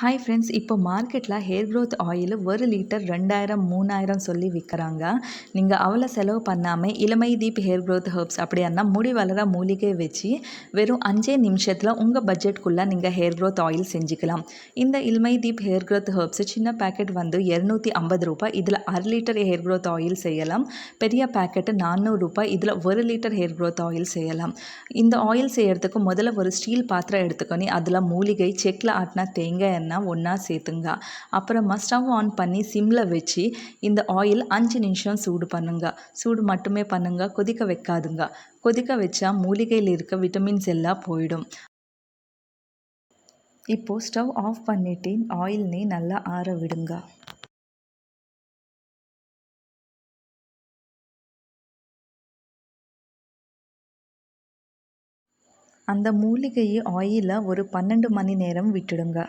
Hi friends, இப்போ மார்க்கெட்டில் hair growth oil 1 litre 2000 3000 சொல்லி விற்கிறாங்க. நீங்கள் அவ்வளோ செலவு பண்ணாமல் இளமை தீப் ஹேர் க்ரோத் ஹெர்ப்ஸ் அப்படின்னா முடி வளர மூலிகை வச்சு வெறும் 5 நிமிஷத்தில் உங்கள் பட்ஜெட்குள்ளே நீங்கள் ஹேர் க்ரோத் ஆயில் செஞ்சுக்கலாம். இந்த இளமை தீப் ஹேர் க்ரோத் ஹெர்ப்ஸ் சின்ன பேக்கெட் வந்து 250 ரூபாய். இதில் 1/2 லிட்டர் ஹேர் க்ரோத் ஆயில் செய்யலாம். பெரிய பேக்கெட்டு 400 ரூபாய். இதில் 1 லிட்டர் ஹேர் க்ரோத் ஆயில் செய்யலாம். இந்த ஆயில் செய்யறதுக்கு முதல்ல ஒரு ஸ்டீல் பாத்திரம் எடுத்துக்கொண்டு அதில் மூலிகை செக்கில் ஆட்டினா தேங்காய் ஒன்றா சேர்த்துங்க. அப்புறமா ஸ்டவ் ஆன் பண்ணி சிம்மில் வச்சு இந்த ஆயில் 5 நிமிஷம் சூடு பண்ணுங்க. சூடு மட்டுமே பண்ணுங்க, கொதிக்க வைக்காதுங்க. கொதிக்க வச்சா மூலிகையில் இருக்க விட்டமின்ஸ் எல்லாம் போயிடும். இப்போது ஸ்டவ் ஆஃப் பண்ணிவிட்டு ஆயில்னே நல்லா ஆற விடுங்க. அந்த மூலிகையை ஆயிலை ஒரு 12 மணி நேரம் விட்டுடுங்க.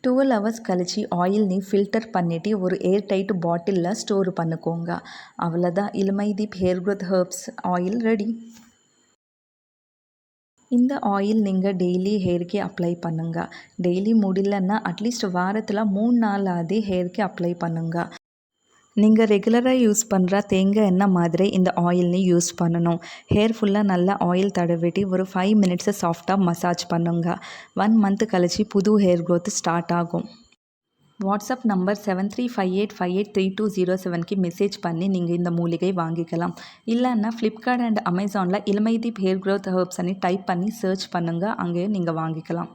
12 ஹவர்ஸ் கழிச்சு ஆயில் ஃபில்டர் பண்ணிவிட்டு ஒரு ஏர் டைட் பாட்டிலில் ஸ்டோர் பண்ணிக்கோங்க. அவ்வளோதான், இளமை Deep hair growth herbs oil ready. இந்த ஆயில் நீங்கள் டெய்லி ஹேருக்கு அப்ளை பண்ணுங்கள். டெய்லி முடியலன்னா அட்லீஸ்ட் வாரத்தில் 3 நாளாவது ஹேருக்கு அப்ளை பண்ணுங்கள். நீங்கள் ரெகுலராக யூஸ் பண்ணுற தேங்காய் எண்ணெய் மாதிரி இந்த ஆயில்னு யூஸ் பண்ணணும். ஹேர் ஃபுல்லாக நல்லா ஆயில் தடவிட்டு ஒரு 5 மினிட்ஸை சாஃப்டாக மசாஜ் பண்ணுங்க. 1 மந்த் கழிச்சு புது ஹேர் க்ரோத் ஸ்டார்ட் ஆகும். வாட்ஸ்அப் நம்பர் 7358583207க்கு மெசேஜ் பண்ணி நீங்கள் இந்த மூலிகை வாங்கிக்கலாம். இல்லைன்னா ஃப்ளிப்கார்ட் அண்ட் அமேசானில் இளமை Deep hair growth herbs type பண்ணி சர்ச் பண்ணுங்கள். அங்கேயும் நீங்கள் வாங்கிக்கலாம்.